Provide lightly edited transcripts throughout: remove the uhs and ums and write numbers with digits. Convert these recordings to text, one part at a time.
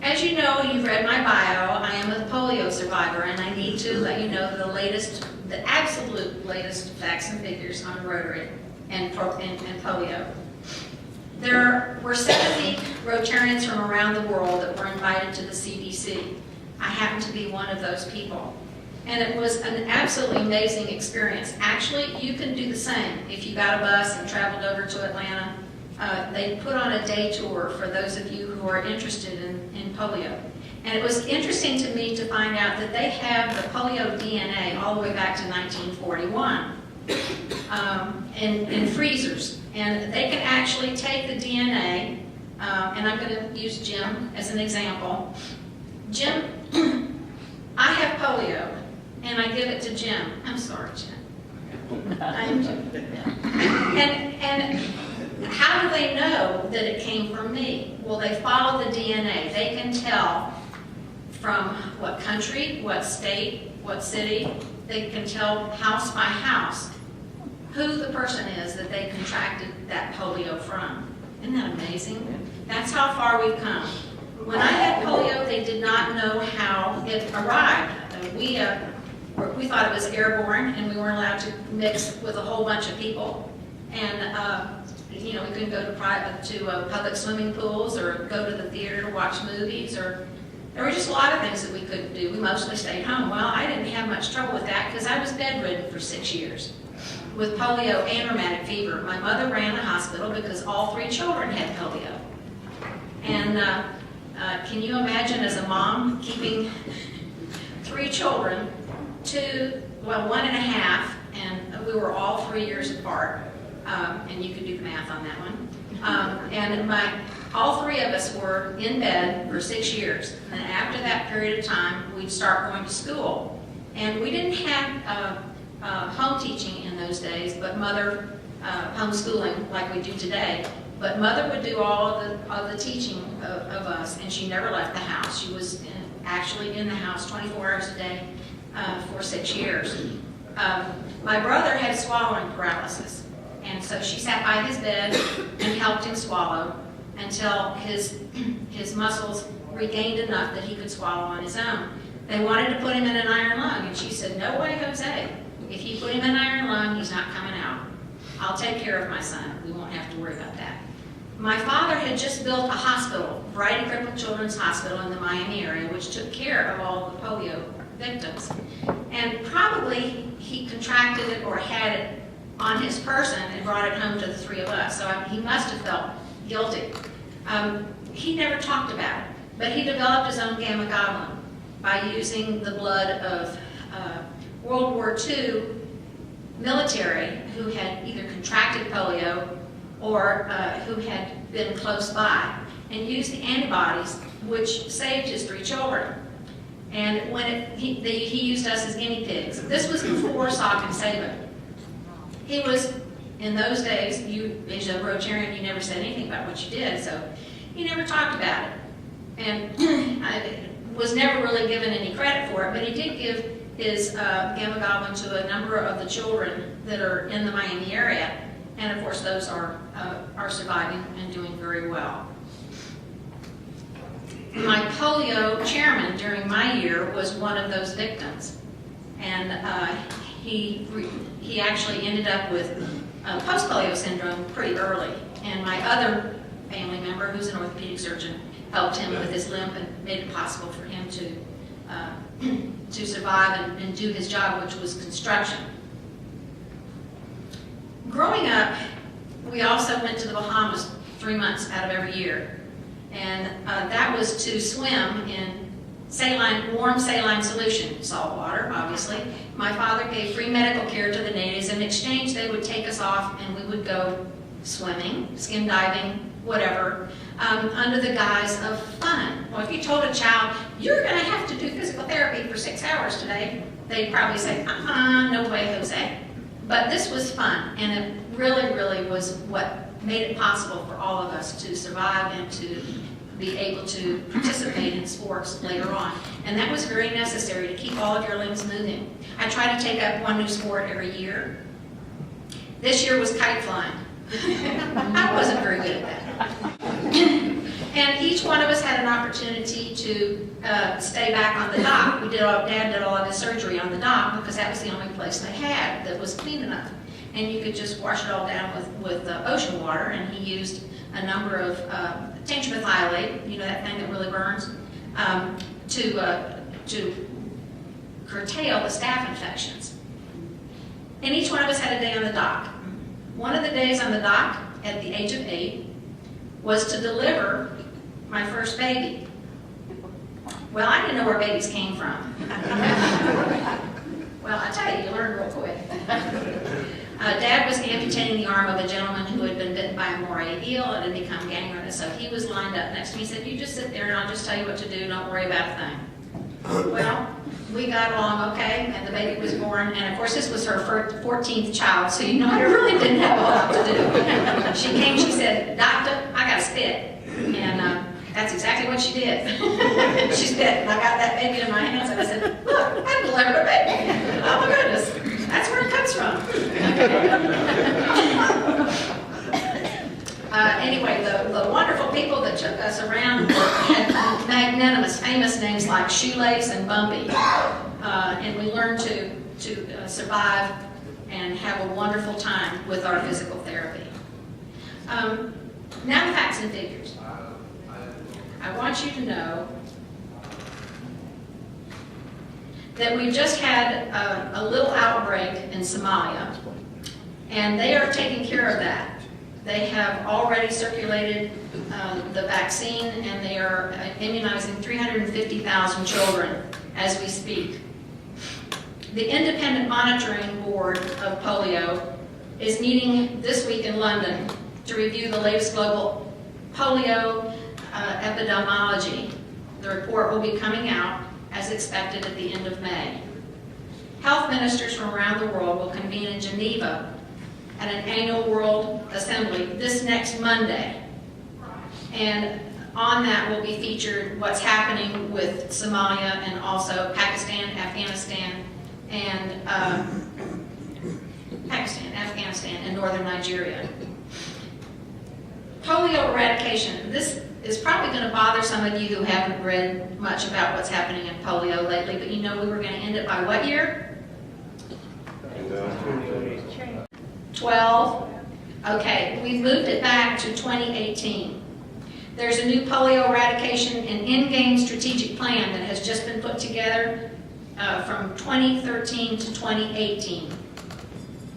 As you know, you've read my bio, I am a polio survivor, and I need to let you know the absolute latest facts and figures on Rotary and polio. There were 70 Rotarians from around the world that were invited to the CDC. I happen to be one of those people. And it was an absolutely amazing experience. Actually, you can do the same. If you got a bus and traveled over to Atlanta, they put on a day tour for those of you who are interested in polio. And it was interesting to me to find out that they have the polio DNA all the way back to 1941 in freezers. And they can actually take the DNA, and I'm going to use Jim as an example. Jim, I have polio, and I give it to Jim. I'm sorry, Jim. And how do they know that it came from me? Well, they follow the DNA. They can tell from what country, what state, what city. They can tell house by house who the person is that they contracted that polio from. Isn't that amazing? That's how far we've come. When I had polio, they did not know how it arrived. We thought it was airborne, and we weren't allowed to mix with a whole bunch of people. And we couldn't go to public swimming pools or go to the theater to watch movies, or there were just a lot of things that we couldn't do. We mostly stayed home. Well, I didn't have much trouble with that because I was bedridden for 6 years with polio and rheumatic fever. My mother ran the hospital because all 3 children had polio. And can you imagine as a mom keeping 3 children, 1.5, and we were all 3 years apart, and you can do the math on that one. And all 3 of us were in bed for 6 years. And after that period of time, we'd start going to school. And we didn't have home teaching in those days, but mother, homeschooling like we do today. But mother would do all of the teaching of us, and she never left the house. She was actually in the house 24 hours a day for 6 years. My brother had swallowing paralysis, and so she sat by his bed and helped him swallow until his muscles regained enough that he could swallow on his own. They wanted to put him in an iron lung, and she said, "No way, Jose. If you put him in an iron lung, he's not coming out. I'll take care of my son. We won't have to worry about that." My father had just built a hospital, Variety Crippled Children's Hospital in the Miami area, which took care of all the polio victims. And probably he contracted it or had it on his person and brought it home to the 3 of us. So he must have felt guilty. He never talked about it, but he developed his own gamma globulin by using the blood of World War II military who had either contracted polio or who had been close by, and used the antibodies, which saved his 3 children. And when he used us as guinea pigs. This was before Sock and Saban. He was, in those days, as a Rotarian, you never said anything about what you did, so he never talked about it. And I was never really given any credit for it, but he did give his gamma globulin to a number of the children that are in the Miami area. And of course, those are surviving and doing very well. My polio chairman during my year was one of those victims. And he actually ended up with post-polio syndrome pretty early. And my other family member, who's an orthopedic surgeon, helped him with his limp and made it possible for him to survive and do his job, which was construction. Growing up, we also went to the Bahamas 3 months out of every year. And that was to swim in warm saline solution, salt water, obviously. My father gave free medical care to the natives. In exchange, they would take us off and we would go swimming, skin diving, whatever, under the guise of fun. Well, if you told a child, "You're going to have to do physical therapy for 6 hours today," they'd probably say, "No way, Jose." But this was fun, and it really, really was what made it possible for all of us to survive and to be able to participate in sports later on. And that was very necessary to keep all of your limbs moving. I try to take up one new sport every year. This year was kite flying. I wasn't very good at that. And each one of us had an opportunity to stay back on the dock. Dad did all of his surgery on the dock because that was the only place they had that was clean enough. And you could just wash it all down with ocean water, and he used a number of tetramethylate, you know, that thing that really burns, to curtail the staph infections. And each one of us had a day on the dock. One of the days on the dock, at the age of 8, was to deliver my first baby. Well, I didn't know where babies came from. Well, I tell you learn real quick. Dad was amputating the arm of a gentleman who had been bitten by a moray eel and had become gangrenous. So he was lined up next to me. He said, "You just sit there and I'll just tell you what to do. Don't worry about a thing." Well, we got along okay, and the baby was born. And of course, this was her 14th child, so you know, I really didn't have a lot to do. She came, she said, "Doctor, I got to spit." And that's exactly what she did. She spit, and I got that baby in my hands, and I said, "Look, I delivered a baby." Oh my goodness, that's where it comes from. Anyway, the wonderful people that took us around had magnanimous, famous names like Shoelace and Bumpy. And we learned to survive and have a wonderful time with our physical therapy. Now the facts and figures. I want you to know that we just had a little outbreak in Somalia, and they are taking care of that. They have already circulated the vaccine, and they are immunizing 350,000 children as we speak. The Independent Monitoring Board of Polio is meeting this week in London to review the latest global polio epidemiology. The report will be coming out as expected at the end of May. Health ministers from around the world will convene in Geneva at an annual World Assembly this next Monday. And on that will be featured what's happening with Somalia and also Pakistan, Afghanistan, and northern Nigeria. Polio eradication. This is probably going to bother some of you who haven't read much about what's happening in polio lately, but you know we were going to end it by what year? 12. Okay, we've moved it back to 2018. There's a new polio eradication and in-game strategic plan that has just been put together from 2013 to 2018.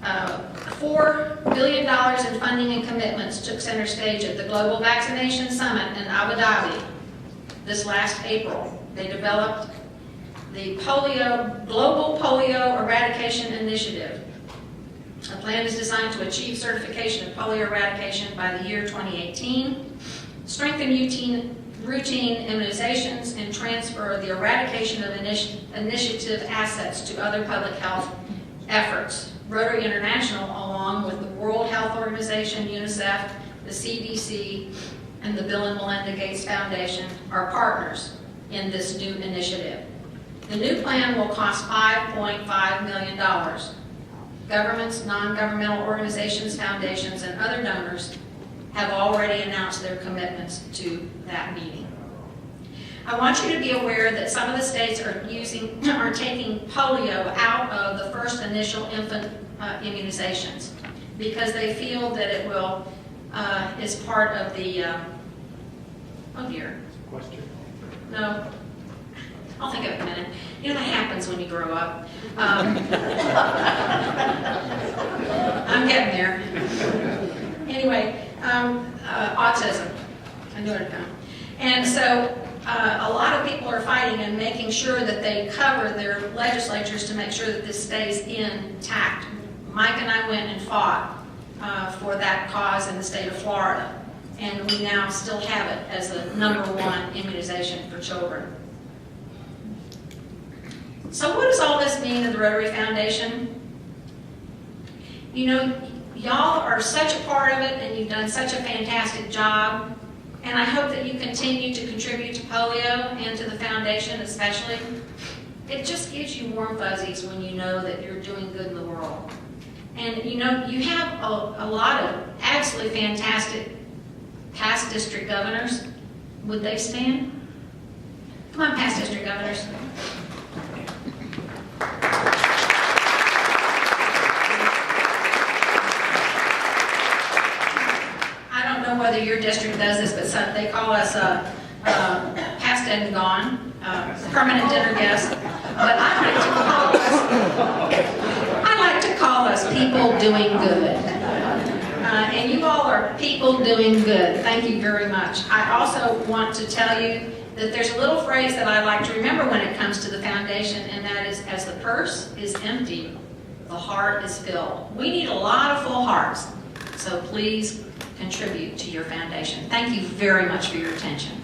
$4 billion in funding and commitments took center stage at the Global Vaccination Summit in Abu Dhabi this last April. They developed the Global Polio Eradication Initiative. The plan is designed to achieve certification of polio eradication by the year 2018, strengthen routine immunizations, and transfer the eradication of initiative assets to other public health efforts. Rotary International, along with the World Health Organization, UNICEF, the CDC, and the Bill and Melinda Gates Foundation, are partners in this new initiative. The new plan will cost $5.5 million. Governments, non-governmental organizations, foundations, and other donors have already announced their commitments to that meeting. I want you to be aware that some of the states are taking polio out of the first initial infant immunizations because they feel that it will is part of the oh dear. Question? No. I'll think of it in a minute. You know, that happens when you grow up. I'm getting there. Anyway, autism. I knew it'd come. And so a lot of people are fighting and making sure that they cover their legislatures to make sure that this stays intact. Mike and I went and fought for that cause in the state of Florida, and we now still have it as the #1 immunization for children. So what does all this mean to the Rotary Foundation? You know, y'all are such a part of it, and you've done such a fantastic job. And I hope that you continue to contribute to polio and to the foundation especially. It just gives you warm fuzzies when you know that you're doing good in the world. And you know, you have a lot of absolutely fantastic past district governors Would they stand? Come on, past district governors. I don't know whether your district does this, but they call us past dead and gone, permanent dinner guests. But I like to call us people doing good. And you all are people doing good. Thank you very much. I also want to tell you that there's a little phrase that I like to remember when it comes to the foundation, and that is, as the purse is empty, the heart is filled. We need a lot of full hearts, so please contribute to your foundation. Thank you very much for your attention.